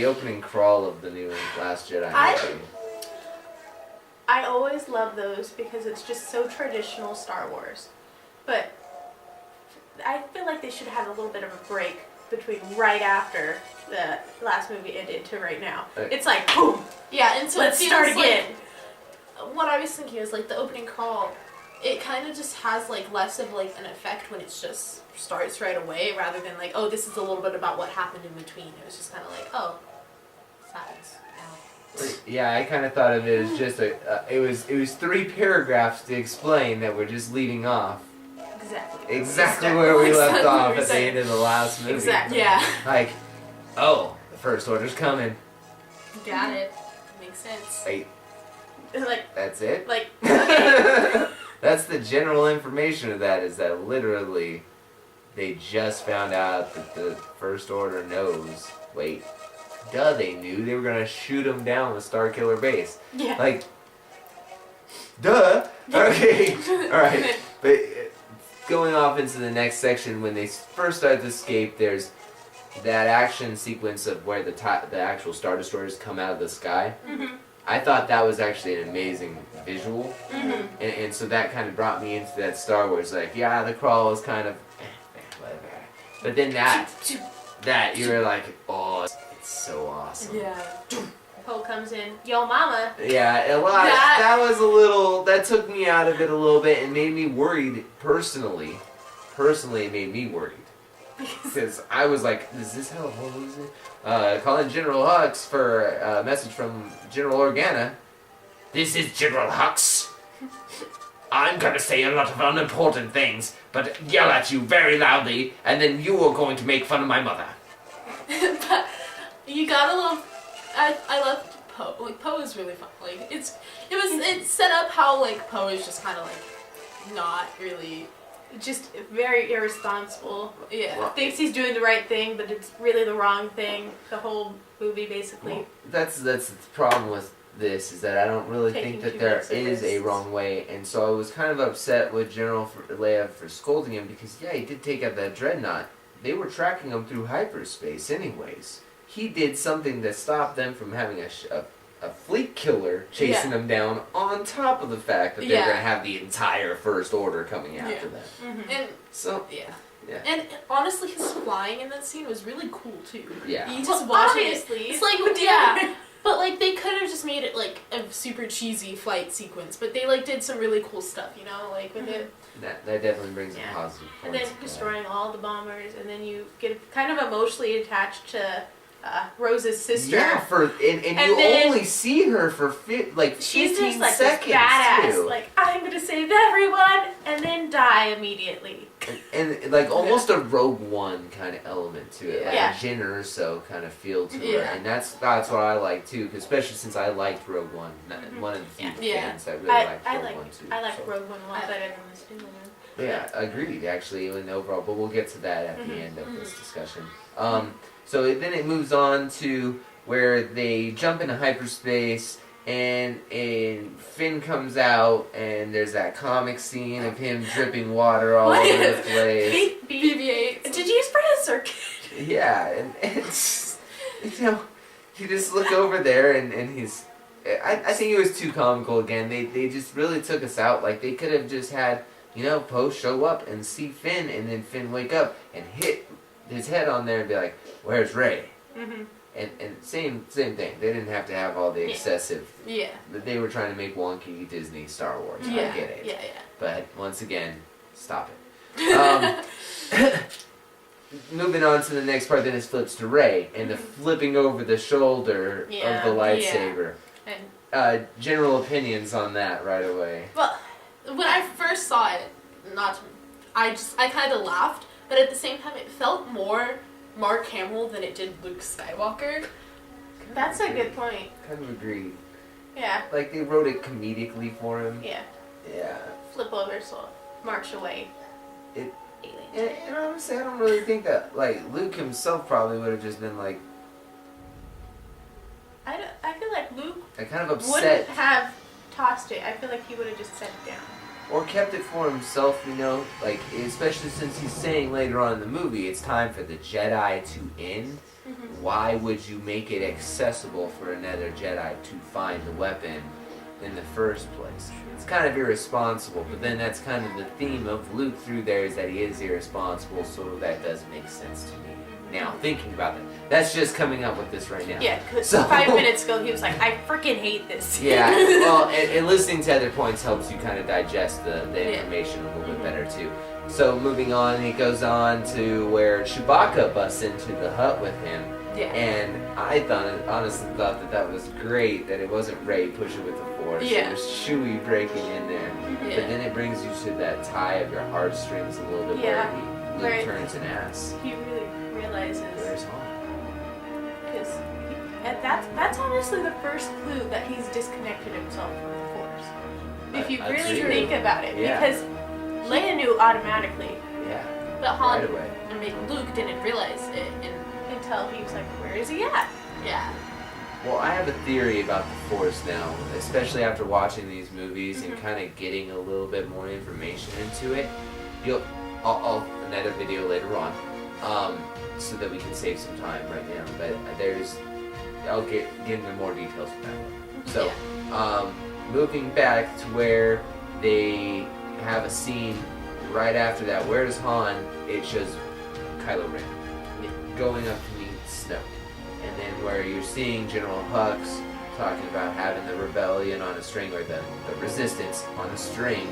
the opening crawl of the new Last Jedi movie. I always love those because it's just so traditional Star Wars. But I feel like they should have had a little bit of a break between right after the last movie ended to right now. It's like, boom! Yeah, and so let's start again. What I was thinking is, like, the opening crawl, it kind of just has, like, less of, like, an effect when it just starts right away, rather than, like, oh, this is a little bit about what happened in between. It was just kind of like, oh, silence. Yeah, I kind of thought of it as just it was 3 paragraphs to explain that we're just leading off. Exactly where we left off at the end of the last movie. Exactly. Yeah. Like, oh, the First Order's coming. Got it. Makes sense. Wait. Like, that's it? Like, okay. That's the general information of that, is that literally they just found out that the First Order knows. Wait. Duh, they knew they were going to shoot him down with Starkiller Base. Yeah. Like, duh. Okay. Alright. But going off into the next section, when they first start to escape, there's that action sequence of where the actual Star Destroyers come out of the sky. Mm-hmm. I thought that was actually an amazing visual. Mm-hmm. And so that kind of brought me into that Star Wars, like, yeah, the crawl is kind of whatever. But then that you were like, oh, it's so awesome. Yeah. Poe comes in, yo mama. Yeah, that was a little, that took me out of it a little bit and made me worried personally. Personally, it made me worried. Because I was like, is this how Poe is it? Calling General Hux for a message from General Organa. This is General Hux. I'm gonna say a lot of unimportant things, but yell at you very loudly, and then you are going to make fun of my mother. But you gotta love. I love Poe. Like, Poe is really fun. Like, it's set up how, like, Poe is just kind of like not really. Just very irresponsible. Yeah. Well, thinks he's doing the right thing, but it's really the wrong thing. The whole movie, basically. Well, that's the problem with this, is that I don't really think that there is a wrong way, and so I was kind of upset with General Leia for scolding him, because yeah, he did take out that dreadnought. They were tracking him through hyperspace anyways. He did something that stopped them from having a fleet killer chasing them down, on top of the fact that they're going to have the entire First Order coming after them. Mm-hmm. And so, yeah. And honestly, his flying in that scene was really cool too. Yeah. You just watch it. It's like, yeah. But like, they could have just made it like a super cheesy flight sequence, but they like did some really cool stuff, you know, like with it. That definitely brings a positive point. And then destroying all the bombers, and then you get kind of emotionally attached to Rose's sister. Yeah, and you then only see her for 15 she's just like seconds. This badass, too. like, I'm gonna save everyone, and then die immediately. And like almost a Rogue One kind of element to it, like a Jyn Erso kind of feel to her, and that's what I like too, especially since I liked Rogue One, one of the few fans that really liked Rogue One too. I like Rogue One a lot better than this new one. Yeah, agreed actually, in overall, but we'll get to that at the end of this discussion. So then it moves on to where they jump into hyperspace, and Finn comes out, and there's that comic scene of him dripping water all over the place. BB-8. Did you spray a circuit? Yeah, and it's, you know, you just look over there, and he's, I think it was too comical again. They just really took us out. Like, they could have just had, you know, Poe show up and see Finn, and then Finn wake up and hit his head on there and be like, "Where's Rey?" Mm-hmm. And same thing. They didn't have to have all the excessive. Yeah. But they were trying to make wonky Disney Star Wars. Yeah. I get it. Yeah. But once again, stop it. Moving on to the next part, then it flips to Rey and the flipping over the shoulder of the lightsaber. And general opinions on that right away. Well, when I first saw it, I kind of laughed. But at the same time, it felt more Mark Hamill than it did Luke Skywalker. That's a good point. Kind of agreed. Yeah. Like, they wrote it comedically for him. Yeah. Yeah. Flip over, so march away. And honestly, I don't really think that, like, Luke himself probably would have just been like... I feel like Luke kind of upset. wouldn't have tossed it. I feel like he would have just set it down. or kept it for himself, you know, like, especially since he's saying later on in the movie, it's time for the Jedi to end. Why would you make it accessible for another Jedi to find the weapon in the first place? It's kind of irresponsible, but then that's kind of the theme of Luke through there, is that he is irresponsible, so that does make sense to me. Now, thinking about it, that's just coming up with this right now. Yeah, because 5 minutes ago he was like, I freaking hate this. Yeah, well, and listening to other points helps you kind of digest the information a little bit better too. So moving on, he goes on to where Chewbacca busts into the hut with him. Yeah. And I honestly thought that was great, that it wasn't Rey pushing with the Force. Yeah. It was Chewie breaking in there. Yeah. But then it brings you to that tie of your heartstrings a little bit Yeah. where Luke turns an ass. He really realizes. Where's Han? Because that's honestly the first clue that he's disconnected himself from the Force. If you really think about it. Yeah. Because Leia knew automatically. Yeah. But Han, Right away. I mean, Luke didn't realize it, Until he was like, where is he at? yeah. Well, I have a theory about the Force now, especially after watching these movies and kind of getting a little bit more information into it. I'll another video later on, so that we can save some time right now. But I'll get into more details of that. So, moving back to where they have a scene right after that. Where's Han? It shows Kylo Ren going up to meet Snoke. And then where you're seeing General Hux talking about having the rebellion on a string, or the resistance on a string,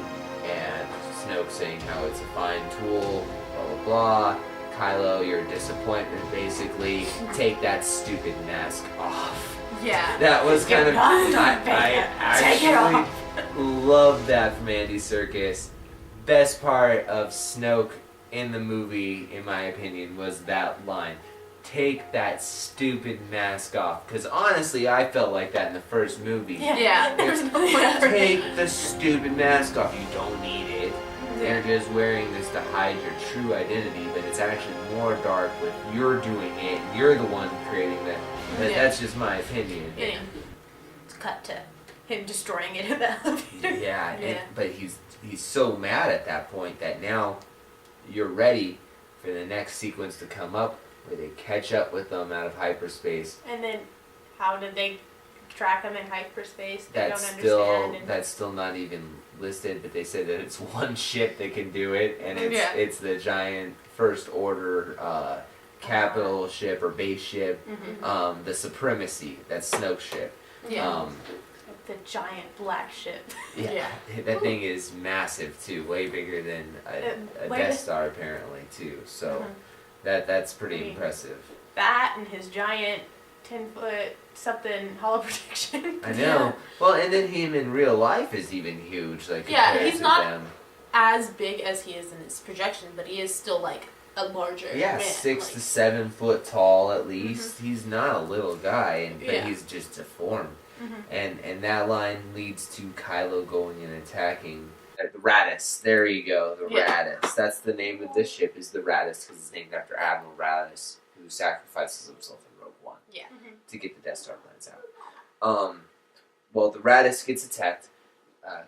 and Snoke saying how it's a fine tool, blah blah blah. Kylo, your disappointment, basically. Take that stupid mask off. Yeah. That was kind of... I Take it off. actually love that from Andy Serkis. Best part of Snoke in the movie, in my opinion, was that line. Take that stupid mask off. Because honestly, I felt like that in the first movie. Yeah. There's no point for Take the stupid mask off. You don't need it. They're just wearing this to hide your true identity, but it's actually more dark with you're doing it. You're the one creating that. But that's just my opinion. Yeah. It's cut to him destroying it in the elevator. Yeah. But he's so mad at that point that now you're ready for the next sequence to come up where they catch up with them out of hyperspace. And then, how did they track him in hyperspace? They That's don't still understand. that's still not even listed, but they said that it's one ship that can do it, and it's the giant First Order capital ship or base ship, the Supremacy, that's Snoke's ship. Yeah. The giant black ship. Yeah, that thing is massive too, way bigger than a Death Star apparently too. So that's pretty impressive. That and his giant 10-foot something hollow protection. I know. Well, and then him in real life is even huge. Like compared he's to not them. as big as he is in his projection, but he is still like a larger man. 6 to 7 foot tall at least. He's not a little guy, but he's just deformed. And that line leads to Kylo going and attacking the Raddus. There you go, the Raddus. That's the name of this ship, is the Raddus, because it's named after Admiral Raddus, who sacrifices himself in Rogue One to get the Death Star plans out. Well, the Raddus gets attacked.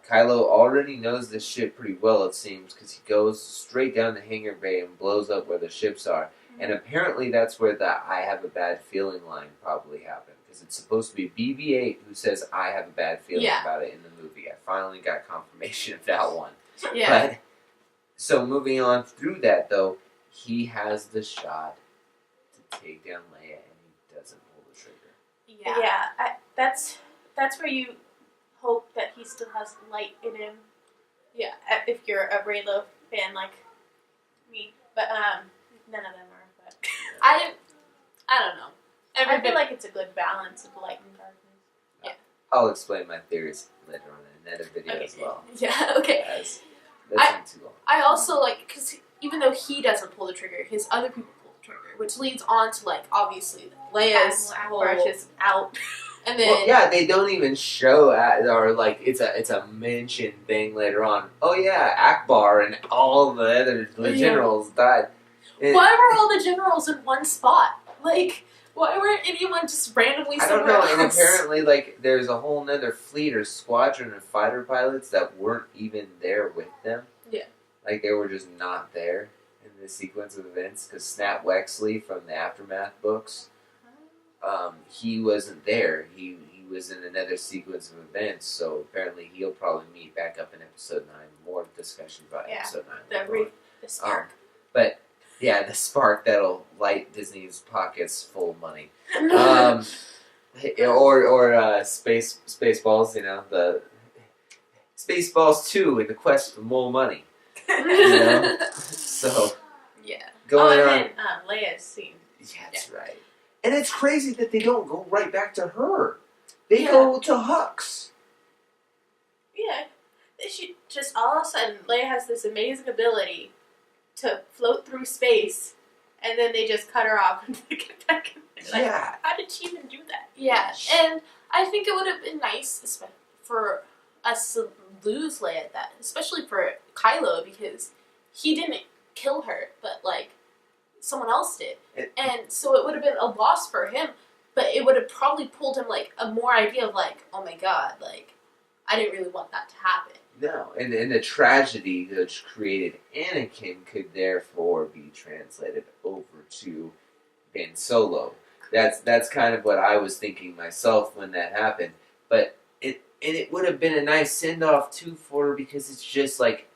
Kylo already knows this ship pretty well, it seems, because he goes straight down the hangar bay and blows up where the ships are. And apparently that's where the I have a bad feeling line probably happened. Because it's supposed to be BB-8 who says I have a bad feeling about it in the movie. I finally got confirmation of that one. Yeah. But, so moving on through that though, he has the shot to take down Leia and he doesn't pull the trigger. Yeah. That's where you hope that he still has light in him. Yeah. If you're a Reylo fan like me. But none of them are. But I don't know. I feel like it's a good balance of light and darkness. Yeah. I'll explain my theories later on in another video as well. Yeah, okay. That's not too long. I also like, because even though he doesn't pull the trigger, his other people pull the trigger, which leads on to, like, obviously, Leia's whole... is out. And then... Well, yeah, they don't even show, or, like, it's a mentioned thing later on. Oh, yeah, Akbar and all the generals died. Why were all the generals in one spot? Like, Why weren't anyone just randomly I don't somewhere know, else? and apparently, like, there's a whole nother fleet or squadron of fighter pilots that weren't even there with them. Yeah. Like, they were just not there in this sequence of events, because Snap Wexley from the Aftermath books, he wasn't there. He was in another sequence of events, so apparently he'll probably meet back up in Episode 9. More discussion about Episode 9. The spark. But, yeah, the spark that'll light Disney's pockets full of money. Or Spaceballs, you know, the Spaceballs 2 in the quest for more money. You know? So, yeah. going and on. then Leia's scene. Yeah, that's right. And it's crazy that they don't go right back to her. They Yeah. go to Hux. Yeah. She just all of a sudden, Leia has this amazing ability to float through space, and then they just cut her off and get back in there. Like, Yeah. how did she even do that? Yeah, and I think it would have been nice for us to lose Leia at that, especially for Kylo, because he didn't kill her, but, like, someone else did. And so it would have been a loss for him, but it would have probably pulled him, like, a more idea of, like, oh my god, like, I didn't really want that to happen. No, and the tragedy that created Anakin could therefore be translated over to Ben Solo. That's kind of what I was thinking myself when that happened. But it would have been a nice send off too for her, because it's just like,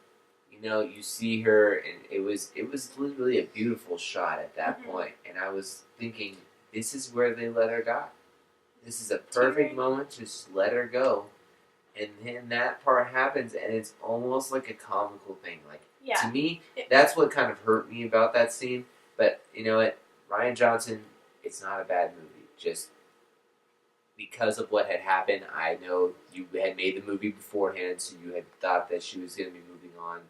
you know, you see her and it was literally a beautiful shot at that point, and I was thinking, this is where they let her die. This is a perfect moment to just let her go. And then that part happens, and it's almost like a comical thing. Like, to me, that's what kind of hurt me about that scene. But, you know what? Rian Johnson, it's not a bad movie. Just because of what had happened, I know you had made the movie beforehand, so you had thought that she was going to be moving on.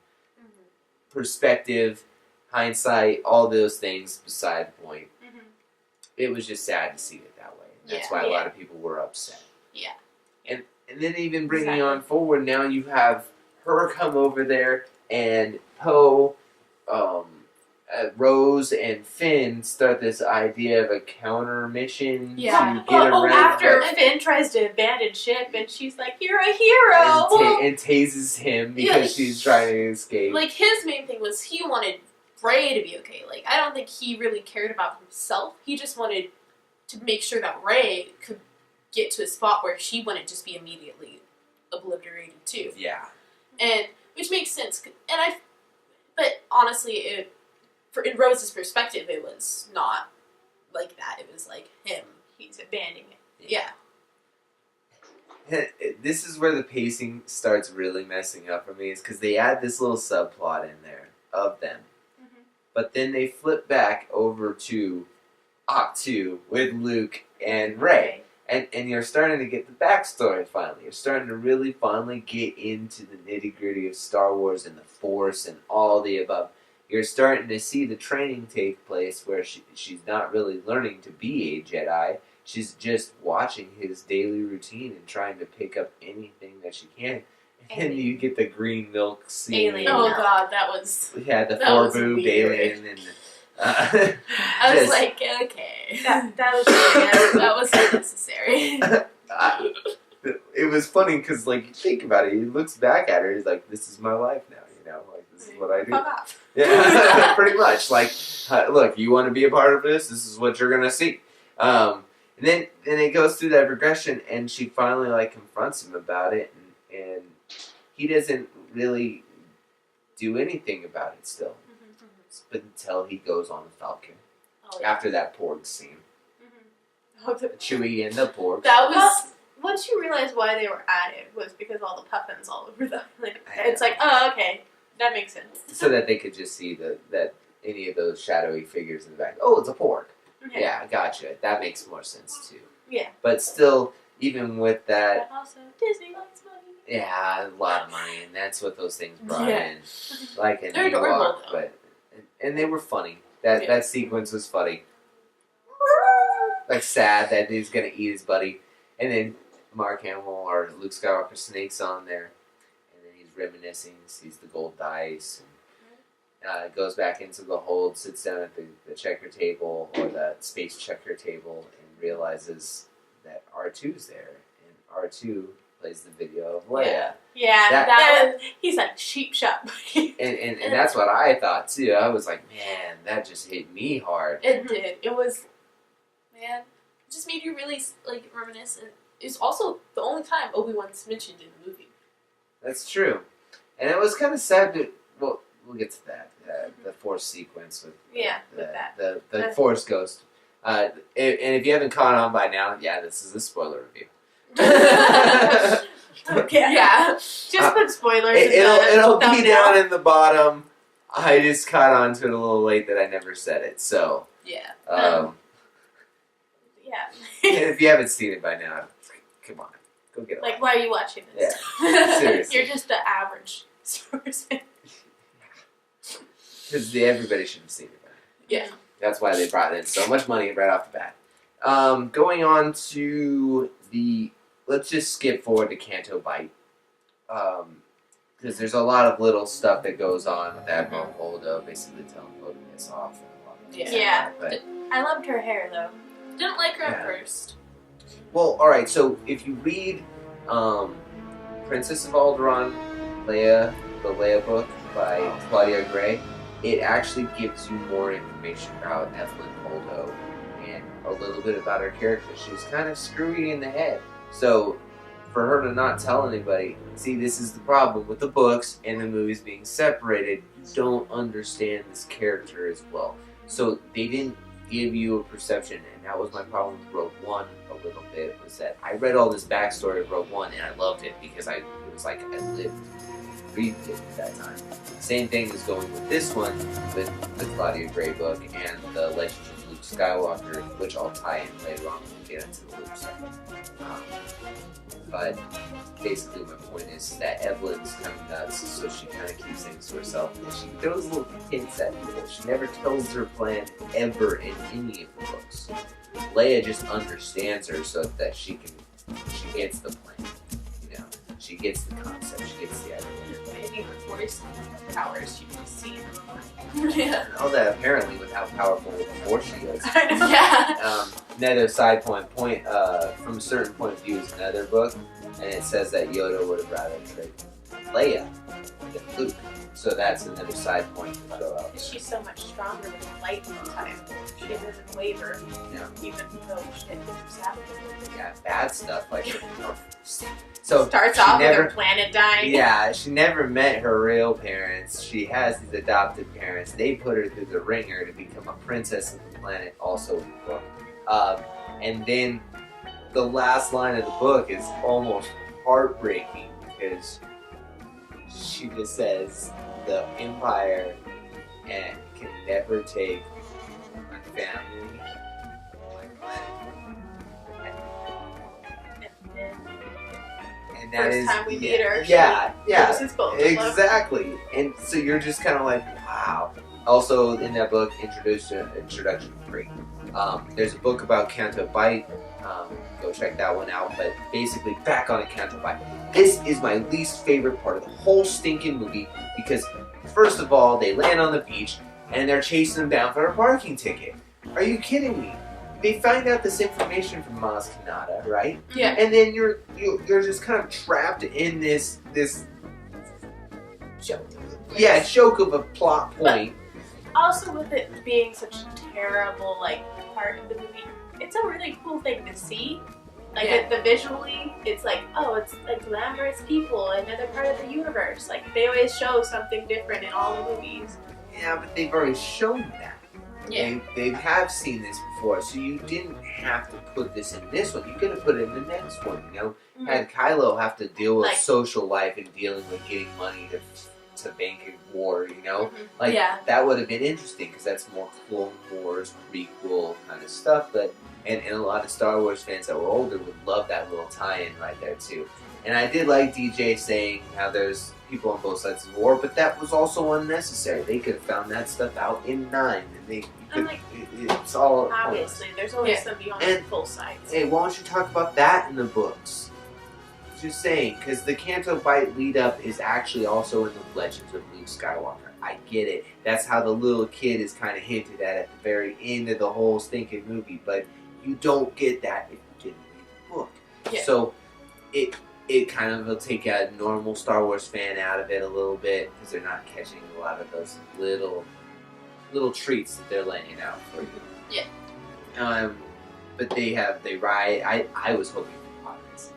Perspective, hindsight, all those things beside the point. It was just sad to see it that way. And that's why a lot of people were upset. Yeah. And then even bringing on forward, now you have her come over there, and Poe, Rose, and Finn start this idea of a counter mission to get around. After Finn tries to abandon ship, and she's like, "You're a hero!" And tases him because she's trying to escape. Like, his main thing was he wanted Rey to be okay. Like, I don't think he really cared about himself. He just wanted to make sure that Rey could get to a spot where she wouldn't just be immediately obliterated too. Yeah. And which makes sense. But honestly, in Rose's perspective, it was not like that. It was like him. He's abandoning it. Yeah. This is where the pacing starts really messing up for me, is because they add this little subplot in there of them. But then they flip back over to Octu with Luke and Rey. And you're starting to get the backstory finally. You're starting to really finally get into the nitty-gritty of Star Wars and the Force and all the above. You're starting to see the training take place where she's not really learning to be a Jedi. She's just watching his daily routine and trying to pick up anything that she can. And you get the green milk scene. Alien. Oh god, that was... Yeah, the that was four-boobed weird. alien. And, I was like, okay. That was really that was unnecessary. It was funny because, like, you think about it. He looks back at her. He's like, "This is my life now. You know, like this is what I do." Fuck off. Yeah, pretty much. Like, look, you want to be a part of this? This is what you're gonna see. And then it goes through that progression, and she finally like confronts him about it, and he doesn't really do anything about it still. But until he goes on the Falcon after that Porg scene, Chewie and the Porg. That was... Once you realize why they were at it was because all the puffins all over them. Like, it's like, oh, okay, that makes sense. So that they could just see that any of those shadowy figures in the back. Oh, it's a Porg. Okay. Yeah, gotcha. That makes more sense too. Yeah. But still, even with that, But also, Disney likes money. yeah, a lot of money, and that's what those things brought Yeah. in. Like an They're adorable, Ewok, though. but and they were funny. That sequence was funny. Like sad that he's gonna eat his buddy, and then Mark Hamill or Luke Skywalker snakes on there, and then he's reminiscing, sees the gold dice, Goes back into the hold, sits down at the checker table or the space checker table, and realizes that R2's there, and R2 plays the video of Leia. Yeah, that was, he's like sheep shop. and that's what I thought too. I was like, man, that just hit me hard. It did. It was, man, it just made you really like reminisce. And it's also the only time Obi-Wan's mentioned in the movie. That's true, and it was kind of sad. Well, we'll get to that. The Force sequence with the Force Ghost. And if you haven't caught on by now, this is a spoiler review. Okay. Yeah. Just put spoilers. It'll be down in the bottom. I just caught on to it a little late that I never said it. So yeah. If you haven't seen it by now, come on, go get it. Like, why are you watching this? Yeah. Seriously. You're just the average Star Wars fan. Because everybody should have seen it by now. Yeah. That's why they brought in so much money right off the bat. Going on to let's just skip forward to Canto Bight. Because there's a lot of little stuff that goes on with Admiral Holdo, basically telling Holdo to piss off. And a lot of Yeah. But, I loved her hair, though. Didn't like her at first. well, alright, so if you read Princess of Alderaan, the Leia book by Claudia Gray, it actually gives you more information about Evelyn Holdo and a little bit about her character. She's kind of screwy in the head. So, for her to not tell anybody, see, this is the problem with the books and the movies being separated. You don't understand this character as well. So, they didn't give you a perception, and that was my problem with Rogue One a little bit, was that I read all this backstory of Rogue One, and I loved it because it was like I lived breathed it at that time. Same thing is going with this one, with the Claudia Gray book and the Legends of Luke Skywalker, which I'll tie in later on when we get into the Luke stuff. But basically my point is that Evelyn's kind of nuts, so she kind of keeps things to herself. And she throws little hints at people. She never tells her plan ever in any of the books. Leia just understands her so that she gets the plan. You know, she gets the concept, she gets the idea. Maybe her voice powers, she can see her mind. Yeah. All that apparently with how powerful the Force she is. Yeah. Another side point, from a certain point of view is another book, and it says that Yoda would have rather traded Leia than Luke. So that's another side point to throw out. She's so much stronger with the light all the time. She doesn't waver, even though shit is happening. Yeah, bad stuff like so starts off with her planet dying. Yeah, she never met her real parents. She has these adopted parents. They put her through the ringer to become a princess of the planet, also in the book. And then the last line of the book is almost heartbreaking because she just says the Empire can never take my family, my planet, and that first is time we meet her. Yeah, exactly. And so you're just kind of like, wow. Also in that book, Introduction 3. There's a book about Canto Bight. Go check that one out. But basically, back on Canto Bight. This is my least favorite part of the whole stinking movie because, first of all, they land on the beach and they're chasing them down for a parking ticket. Are you kidding me? They find out this information from Maz Kanata, right? Yeah. And then you're just kind of trapped in this joke of a plot point. Also, with it being such a terrible part of the movie, it's a really cool thing to see. The visually, it's like, oh, it's like glamorous people, another part of the universe. Like, they always show something different in all the movies. Yeah, but they've already shown that. Yeah. They have seen this before, so you didn't have to put this in this one. You could have put it in the next one, you know? Mm-hmm. Had Kylo have to deal with social life and dealing with getting money to bank a war, you know? Mm-hmm. That would have been interesting, because that's more Clone Wars, prequel kind of stuff, but and a lot of Star Wars fans that were older would love that little tie-in right there, too. And I did like DJ saying how there's people on both sides of the war, but that was also unnecessary. They could have found that stuff out in 9, and it's all obviously, there's always somebody on both sides. Hey, why don't you talk about that in the books? Just saying, because the Canto Bight lead-up is actually also in the Legends of Luke Skywalker. I get it. That's how the little kid is kind of hinted at the very end of the whole stinking movie. But you don't get that if you didn't read the book. Yeah. So it kind of will take a normal Star Wars fan out of it a little bit because they're not catching a lot of those little treats that they're laying out for you. Yeah. But they ride. I was hoping for pod racing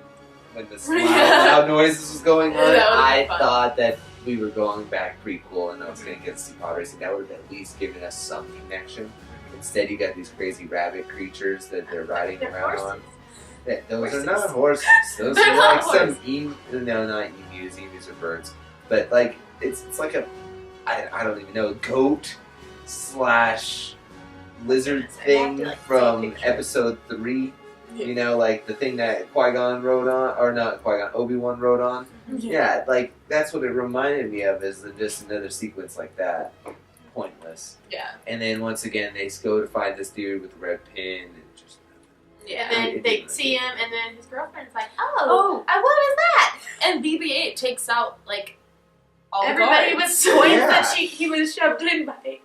when the loud noises was going on. I thought that we were going back prequel and I was going to get to see pod racing. That would have at least given us some connection. Instead, you got these crazy rabbit creatures that they're riding around on. Those are not horses. Those They're are not like some no, not emus. Emus are birds. But like it's like a I don't even know, goat / lizard thing from episode 3. Yeah. You know, like the thing that Qui-Gon rode on, or not Qui-Gon, Obi-Wan rode on. Yeah, like that's what it reminded me of, is just another sequence like that. Pointless. Yeah. And then once again, they go to find this dude with the red pin and just. Yeah. And then they see him, and then his girlfriend's like, "Oh, what is that?" And BB-8 takes out like all Everybody the guards. was toys that he was shoved in by.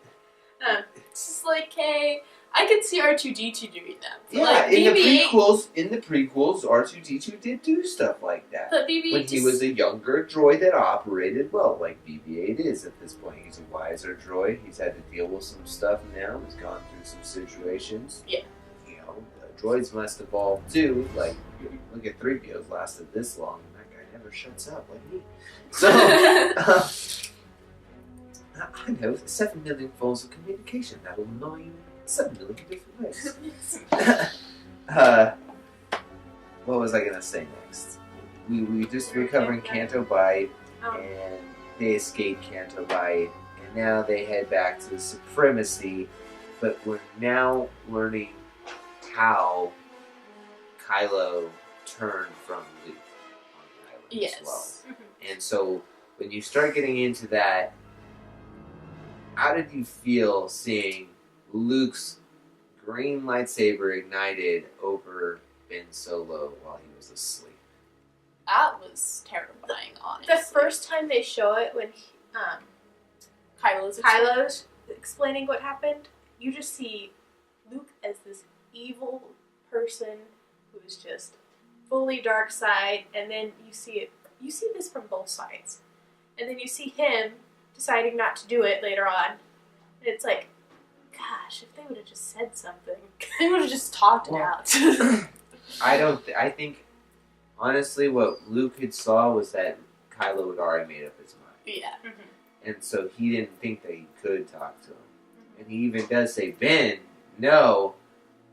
It's just like, hey, I could see R2-D2 doing that. But Yeah, like, in BB-8, the prequels, R2-D2 did do stuff like that. but BB-8 When he was a younger droid that operated well, like BB-8 is at this point. He's a wiser droid. He's had to deal with some stuff now. He's gone through some situations. Yeah. You know, droids must evolve too. Like, look at 3PO's lasted this long, and that guy never shuts up like me. So, I know 7 million forms of communication that will annoy you in 7 million different ways. What was I gonna say next? We just were covering Canto Bight, and they escaped Canto Bight, and now they head back to the Supremacy, but we're now learning how Kylo turned from Luke on the island yes. as well. And so when you start getting into that, how did you feel seeing Luke's green lightsaber ignited over Ben Solo while he was asleep? That was terrifying, honestly. The first time they show it, when Kylo's explaining what happened, you just see Luke as this evil person who is just fully dark side, and then you see this from both sides. And then you see him deciding not to do it later on. And it's like, gosh, if they would have just said something. They would have just talked it out. I think, honestly, what Luke had saw was that Kylo had already made up his mind. Yeah. And so he didn't think that he could talk to him. And he even does say, Ben, no.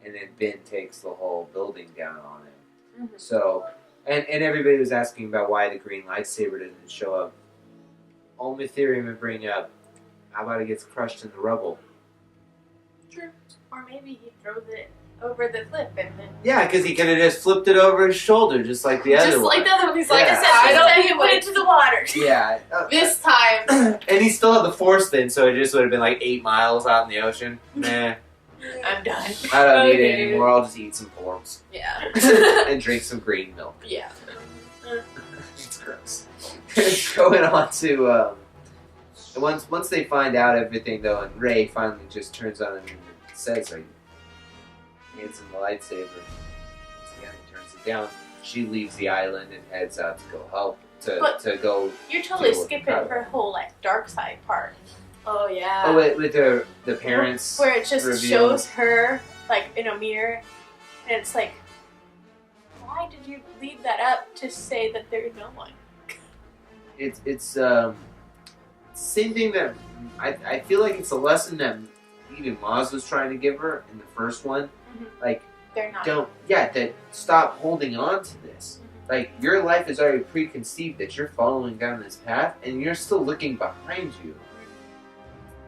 And then Ben takes the whole building down on him. So, and everybody was asking about why the green lightsaber didn't show up. Only theory I'm going to bring up, how about it gets crushed in the rubble? True. Or maybe he throws it over the cliff and then... Yeah, because he could have just flipped it over his shoulder, just like the other one. Just like the other one. He's like, Yeah. I said, I don't think put it to the water. Yeah. This time. And he still had the Force then, so it just would have been like 8 miles out in the ocean. Nah, I'm done. I don't need it Okay. anymore. I'll just eat some forms. Yeah. And drink some green milk. Yeah. It's gross. Going on to once they find out everything though, and Rey finally just turns on him and says, like, hands him the lightsaber. Once again, he turns it down. She leaves the island and heads out to go help to go. You're totally deal with skipping Kylo. her whole like dark side part. Oh, yeah. Oh, with the parents. Where it just reveal. shows her like in a mirror, and it's like, why did you leave that up to say that there's no one? It's same thing that I feel like it's a lesson that even Maz was trying to give her in the first one. Like, They're not. that stop holding on to this. Like, your life is already preconceived that you're following down this path, and you're still looking behind you.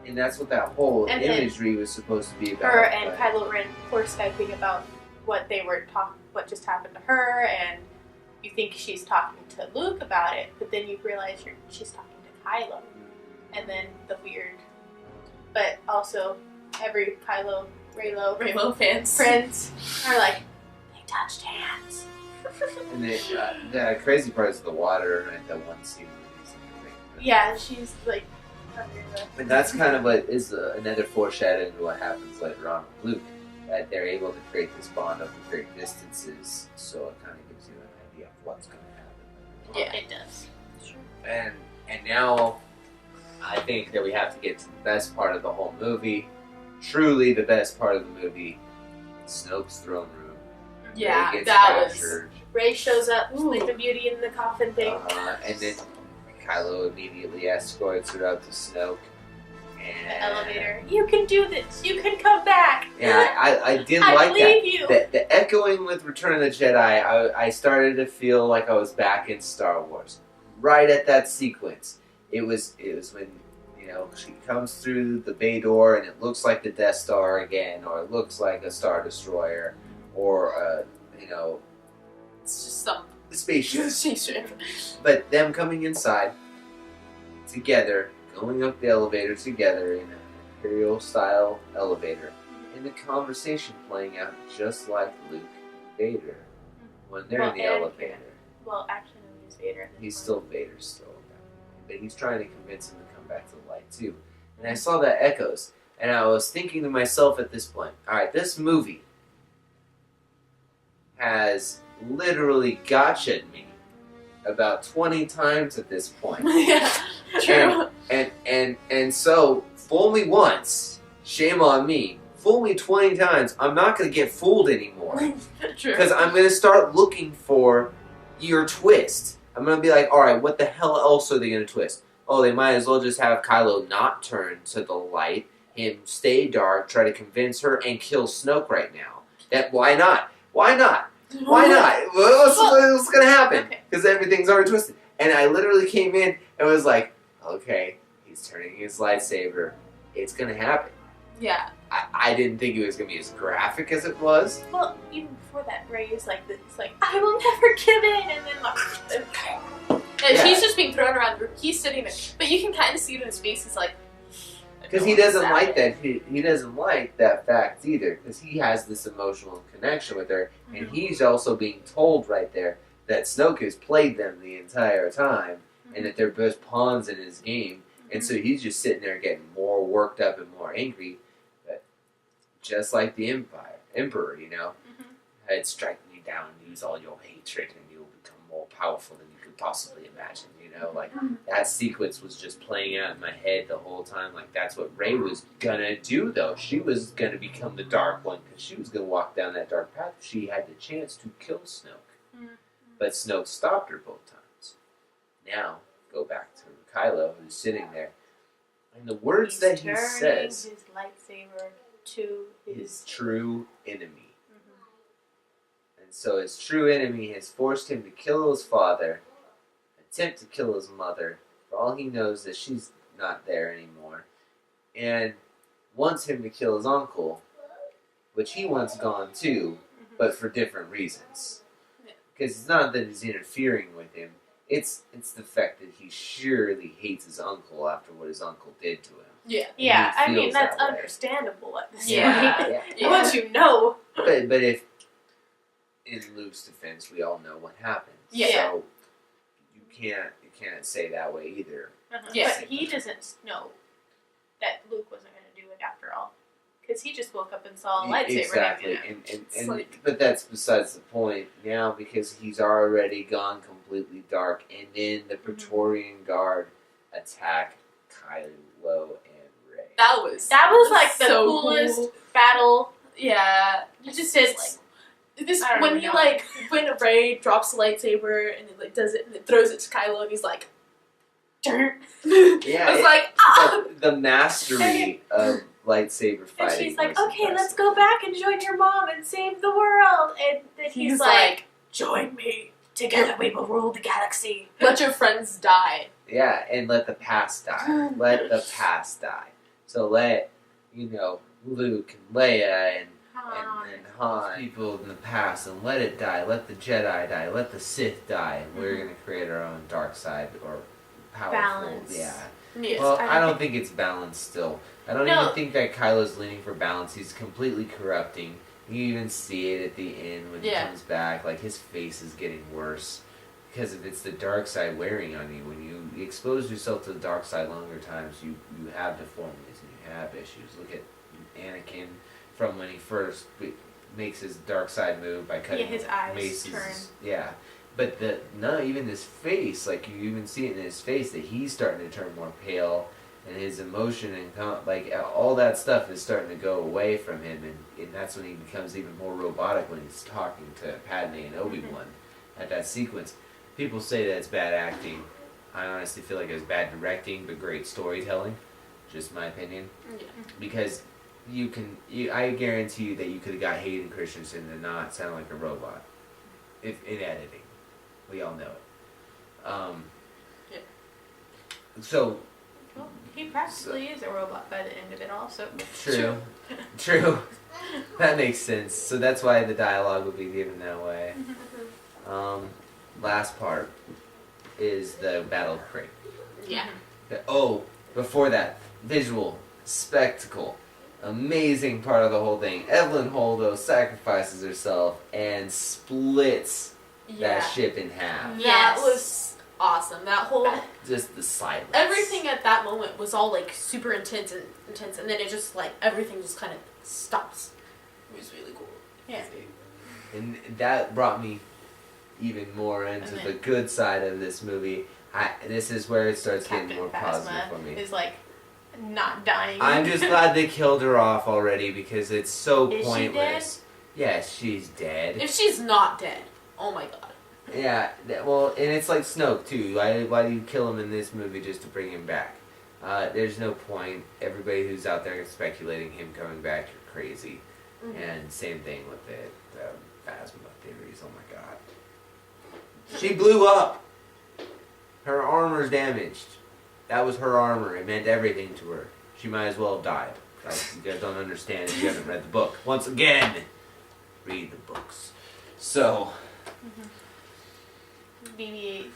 And that's what that whole And then imagery was supposed to be about. Her and but- Kylo Ren were Skyping about what they were what just happened to her, and you think she's talking to Luke about it, but then you realize she's talking to Kylo, and then the weird, but also every Kylo Raylo fans. friends are like, they touched hands. And the crazy part is the water, and that one scene where he's like, Yeah, she's like, And that's kind of what is another foreshadowing to what happens later on with Luke, that they're able to create this bond over great distances, so it kind of gives you an idea of what's going to happen. Yeah, It does. And now, I think that we have to get to the best part of the whole movie. Truly the best part of the movie, Snoke's throne room. Yeah, Rey gets that was. captured, Ray shows up with the Beauty in the Coffin thing. and then Kylo immediately escorts her up to Snoke. And The elevator. You can do this. You can come back. Yeah, I did I like that. believe you. The echoing with Return of the Jedi, I started to feel like I was back in Star Wars. Right at that sequence, it was when she comes through the bay door and it looks like the Death Star again, or it looks like a Star Destroyer, or It's just some spaceship. spaceship. But them coming inside together, going up the elevator together in an Imperial style elevator, and the conversation playing out just like Luke and Vader when they're in the Well, and- elevator. Well, actually, no, he's Vader. He's still Vader still, but he's trying to convince him to come back to the light too. And I saw that echoes, and I was thinking to myself at this point, all right, this movie has literally gotcha'd me about 20 times at this point. Yeah, true. And so, fool me once, shame on me. Fool me 20 times, I'm not going to get fooled anymore. True. Because I'm going to start looking for your twist. I'm going to be like, alright, what the hell else are they going to twist? Oh, they might as well just have Kylo not turn to the light, him stay dark, try to convince her, and kill Snoke right now. Why not? Why not? Why not? What's going to happen? Because everything's already twisted. And I literally came in and was like, okay, he's turning his lightsaber. It's going to happen. Yeah. I didn't think it was going to be as graphic as it was. Well, even before that, Ray is like, I will never give in, and then And Yeah. he's just being thrown around. He's sitting there, but you can kind of see it in his face. He's like, Because he doesn't like that. He doesn't like that fact either. Because he has this emotional connection with her, and he's also being told right there that Snoke has played them the entire time, and that they're both pawns in his game. And so he's just sitting there getting more worked up and more angry. But just like the Emperor, I'd strike me down, use all your hatred, and you'll become more powerful than you could possibly imagine. Like that sequence was just playing out in my head the whole time. Like that's what Rey was gonna do, though. She was gonna become the Dark One because she was gonna walk down that dark path. She had the chance to kill Snoke, but Snoke stopped her both times. Now go back to Kylo, who's sitting there, and the words that he says, his lightsaber to his true enemy. And so his true enemy has forced him to kill his father, attempt to kill his mother, for all he knows that she's not there anymore, and wants him to kill his uncle, which he wants gone too, but for different reasons. Because it's not that he's interfering with him, it's the fact that he surely hates his uncle after what his uncle did to him. Yeah. Yeah, He I mean, feels that's that way. understandable at this Yeah. point. Yeah. Once you know. But if, in Luke's defense, we all know what happened. Yeah. So you can't say that way either. Yeah. But he doesn't know that Luke wasn't going to do it after all. Because he just woke up and saw a lightsaber. Exactly, hanging out. It's and like- but that's besides the point now because he's already gone completely dark, and then the Praetorian Guard attack Kylo and Rey. That was like the so coolest cool. battle. Yeah. It just did This I don't when even he know. when Rey drops the lightsaber and it does it and it throws it to Kylo and he's like, dirt. Yeah, I was like, ah. the mastery of lightsaber And fighting. she's like, was okay, let's impressive. go back and join your mom and save the world. And then he's like, join me. Together we will rule the galaxy. Let your friends die. Yeah, and let the past die. Let the past die. So let Luke and Leia and Han, people in the past, and let it die. Let the Jedi die. Let the Sith die. And we're gonna create our own dark side or powerful. Balance. Yeah. Yes. Well, I don't think it's balanced still. I don't No. even think that Kylo's leaning for balance. He's completely corrupting. You even see it at the end when he Yeah. comes back. Like his face is getting worse because if it's the dark side wearing on you, when you expose yourself to the dark side longer times, you have deformities and you have issues. Look at Anakin from when he first makes his dark side move by cutting his eyes Mace's, turn. Yeah, but even his face, like you even see it in his face that he's starting to turn more pale, and his emotion and like all that stuff is starting to go away from him, and that's when he becomes even more robotic when he's talking to Padme and Obi-Wan at that sequence. People say that it's bad acting. I honestly feel like it was bad directing, but great storytelling. Just my opinion. Yeah. Because I guarantee you that you could have got Hayden Christensen to not sound like a robot, if in editing. We all know it. Yeah. So. Well, he practically is a robot by the end of it, also. True. That makes sense. So that's why the dialogue would be given that way. Last part is the Battle of Crate. Yeah. Before that, visual spectacle, amazing part of the whole thing. Evelyn Holdo sacrifices herself and splits that ship in half. That was awesome. That whole Just the silence. everything at that moment was all like super intense, and then it just like everything just kind of stops. It was really cool. Yeah. And that brought me even more into the good side of this movie. This is where it starts Captain getting more Phasma positive for me. is like not dying. I'm just glad they killed her off already because it's so Is pointless. Yes, she's dead. If she's not dead, oh my god. Yeah, well, and it's like Snoke too. Why do you kill him in this movie just to bring him back? There's no point. Everybody who's out there speculating him coming back, you're crazy. Mm-hmm. And same thing with the Phasma theories. Oh my god. She blew up. Her armor's damaged. That was her armor. It meant everything to her. She might as well have died. You guys don't understand if you haven't read the book. Once again, read the books. So. BB-8.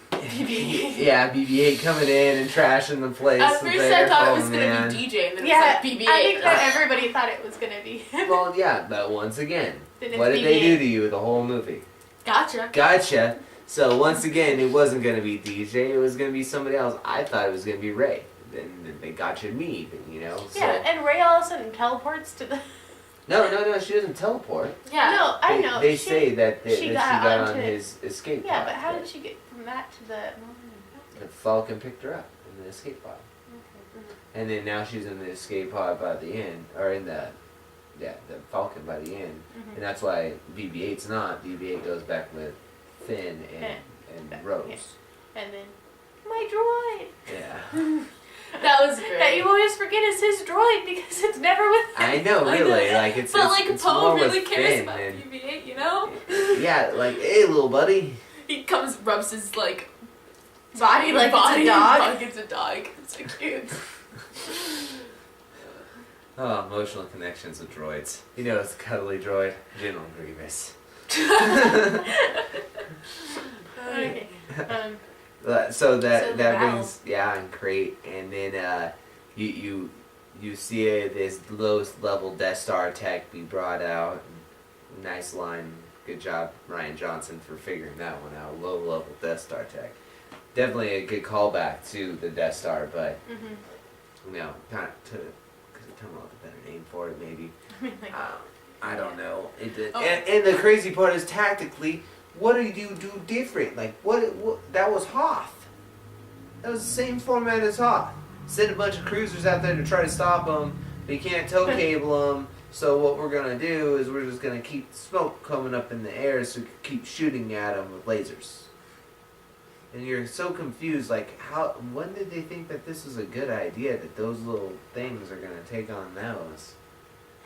Yeah, BB-8 coming in and trashing the place. At first I thought it was going to be DJ, and then Yeah, it was like BB-8. I think that everybody thought it was gonna be him. Well, yeah, but once again, Then it's what did they BB-8. do to you the whole movie? Gotcha. So once again, it wasn't going to be DJ. It was going to be somebody else. I thought it was going to be Rey. Then they gotcha me, but, you know. So. Yeah, and Rey all of a sudden teleports to the. No, she doesn't teleport. Yeah. No, I know. They say that she got on onto his escape pod. Yeah, but how did she get from that to the? The Falcon picked her up in the escape pod. And then now she's in the escape pod by the end, or in the Falcon by the end. And that's why BB-8's not. BB-8 goes back with Finn and Rose. Yeah. And then, my droid! Yeah. That was great. That you always forget is his droid because it's never with him. I know, really. Like, it's But it's, like it's Poe more really with cares Finn about and- BB-8, you know? Yeah, like, hey, little buddy. He comes, rubs his like Body like body it's a dog. Like it's a dog. It's so cute. Oh, emotional connections with droids. You know, it's a cuddly droid. General Grievous. Okay. So the that battle. brings and great, and then you see this low level Death Star tech be brought out. Nice line, good job Ryan Johnson for figuring that one out. Low level Death Star tech, definitely a good callback to the Death Star, but you know, kind of to come up with a better name for it maybe. I mean, like, I don't know. Oh. And the crazy part is tactically, what do you do different? Like, what that was Hoth. That was the same format as Hoth. Send a bunch of cruisers out there to try to stop them, but you can't tow cable them. So what we're going to do is we're just going to keep smoke coming up in the air so we can keep shooting at them with lasers. And you're so confused, like, when did they think that this was a good idea, that those little things are going to take on those?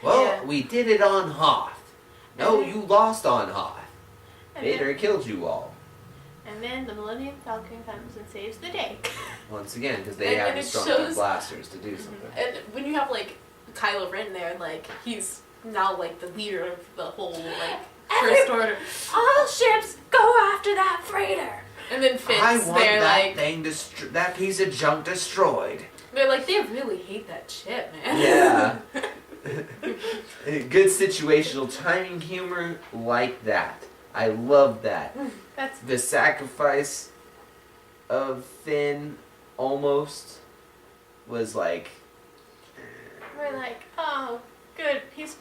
Well, we did it on Hoth. No, you lost on Hoth. Vader killed you all. And then the Millennium Falcon comes and saves the day. Once again, because they have the strong blasters to do something. And when you have like Kylo Ren there, like he's now like the leader of the whole like First Order. All ships go after that freighter. And then Finn's I want there that like thing, that piece of junk destroyed. they're like they really hate that ship, man. Yeah. Good situational timing humor like that. I love that. That's The sacrifice of Finn almost was like. we're like, oh, good. He's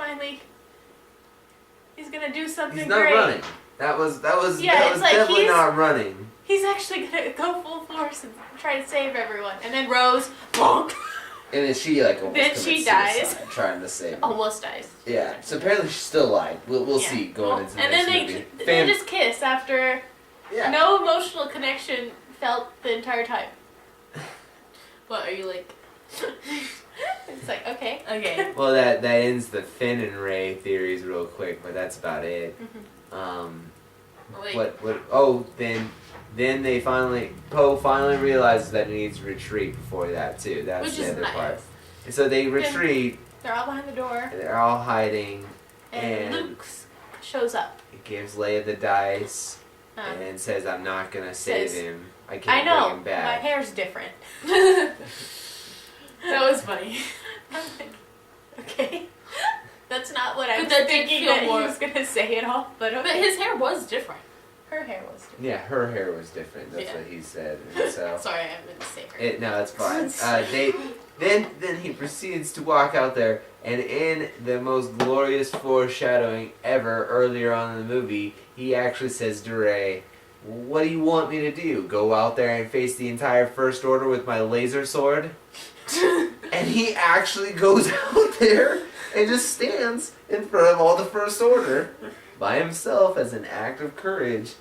gonna do something He's not great. running. That was Yeah, that it's was like definitely he's- not running. He's actually gonna go full force and try to save everyone. And then Rose, bonk, And then she like almost Then commits she dies. suicide trying to save him. almost dies. Yeah. So apparently she's still alive. We'll Yeah. see going Well, into the and next then movie. they just kiss after yeah. no emotional connection felt the entire time. What are you like? It's like, okay. Okay. Well, that ends the Finn and Rey theories real quick, but that's about it. Wait. What? Oh, then they Poe finally realizes that he needs to retreat before that too. That's Which the is other nice. part. And so they retreat. They're all behind the door. And they're all hiding, And Luke shows up. he gives Leia the dice Um, and says, "I'm not gonna save says, him. I I can't know, bring him my back." hair's different. That was funny. I'm like, okay. That's not what I But was that did thinking feel that more- he was gonna say at all. But okay. But his hair was different. Her hair was different. Yeah, her hair was different. That's Yeah. what he said. And so Sorry, I meant to say her. no, it's fine. Then he proceeds to walk out there, and in the most glorious foreshadowing ever, earlier on in the movie, he actually says to Rey, "What do you want me to do? Go out there and face the entire First Order with my laser sword?" And he actually goes out there and just stands in front of all the First Order by himself as an act of courage.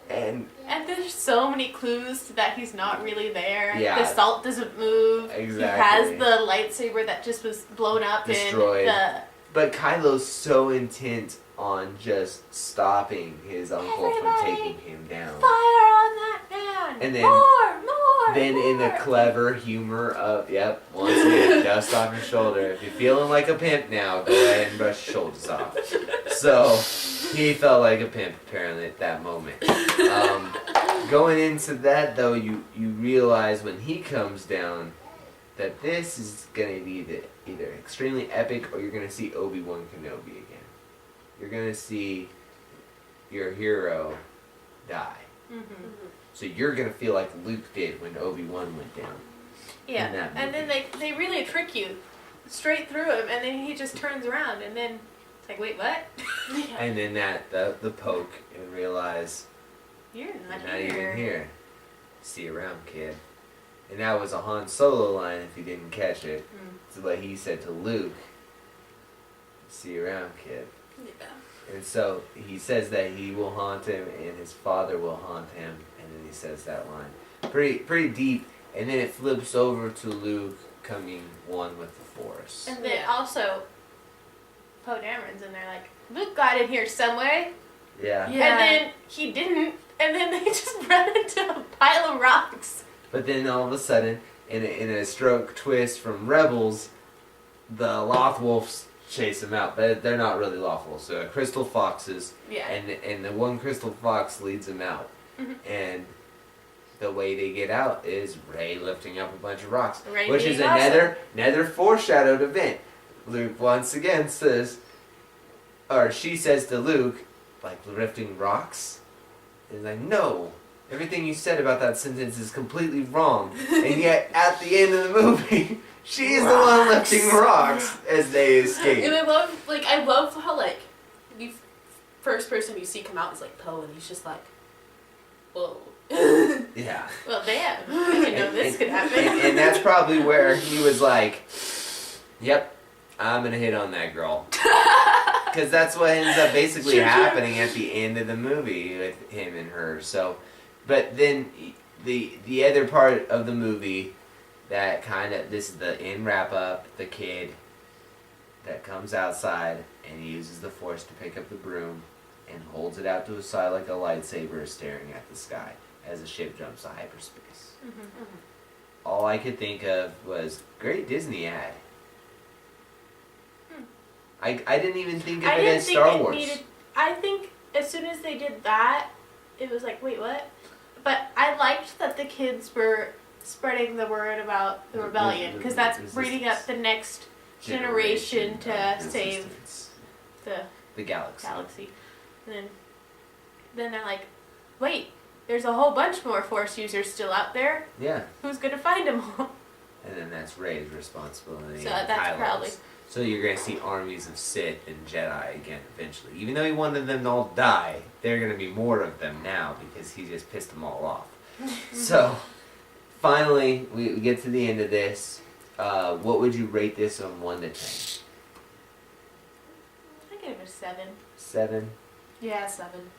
And And there's so many clues that he's not really there. Yeah. The salt doesn't move. Exactly. He has the lightsaber that just was blown up Destroyed. in the... but Kylo's so intent on just stopping his uncle from Everybody, taking him down. Fire on that man! And then- more! Then in the more. clever humor of, yep, once again, dust off your shoulder. If you're feeling like a pimp now, go ahead and brush your shoulders off. So, he felt like a pimp apparently at that moment. Going into that though, you realize when he comes down that this is going to be either extremely epic or you're going to see Obi-Wan Kenobi again. You're going to see your hero die. So you're going to feel like Luke did when Obi-Wan went down. Yeah, in that and then they really trick you straight through him, and then he just turns around, and then it's like, wait, what? And then the poke and realize You're not, not here. even here. See you around, kid. And that was a Han Solo line if you didn't catch it. It's what he said to Luke. See you around, kid. Yeah. And so he says that he will haunt him and his father will haunt him, and then he says that line. Pretty deep, and then it flips over to Luke coming one with the Force. And then Yeah. also, Poe Dameron's in there like, Luke got in here some way, Yeah. Yeah. and then he didn't, and then they just run into a pile of rocks. But then all of a sudden, in a stroke twist from Rebels, the Lothwolves chase him out. But they're not really Lothwolves. They're crystal foxes. Yeah. And the one crystal fox leads them out. And the way they get out is Rey lifting up a bunch of rocks. Rey which being is awesome. another foreshadowed event. Luke once again says, or she says to Luke, like, lifting rocks? And he's like, no. Everything you said about that sentence is completely wrong. And yet, at the end of the movie, she's the one lifting rocks as they escape. And I love how, like, the first person you see come out is, like, Poe, and he's just like, whoa. Yeah. Well, damn, I didn't know this could happen. And that's probably where he was like, yep, I'm going to hit on that girl. Because that's what ends up basically True. happening at the end of the movie with him and her. So, but then the other part of the movie that kind of, this is the end wrap up, the kid that comes outside and uses the Force to pick up the broom and holds it out to his side like a lightsaber staring at the sky as the ship jumps to hyperspace. All I could think of was, great Disney ad. I didn't even think of I it didn't as think Star it Wars. needed. I think as soon as they did that, it was like, wait, what? But I liked that the kids were spreading the word about the rebellion, because that's breeding up the next generation to of save resistance. the the galaxy. galaxy. And then then they're like, wait, there's a whole bunch more Force users still out there. Yeah. Who's gonna find them all? And then that's Rey's responsibility. So and that's Kylo's. probably. So you're gonna see armies of Sith and Jedi again eventually. Even though he wanted them to all die, there are gonna be more of them now because he just pissed them all off. So, finally, we get to the end of this. What would you rate this on 1 to 10? I gave it a 7. 7. Yeah, 7.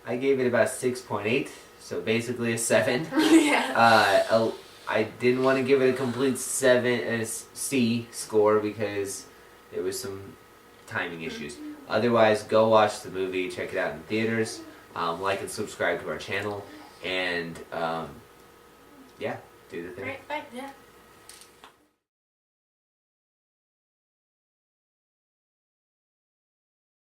I gave it about 6.8, so basically a 7. Yeah. I didn't want to give it a complete 7 as C score because there was some timing issues. Otherwise, go watch the movie, check it out in theaters, like and subscribe to our channel, and yeah, do the thing. Alright, bye. Yeah.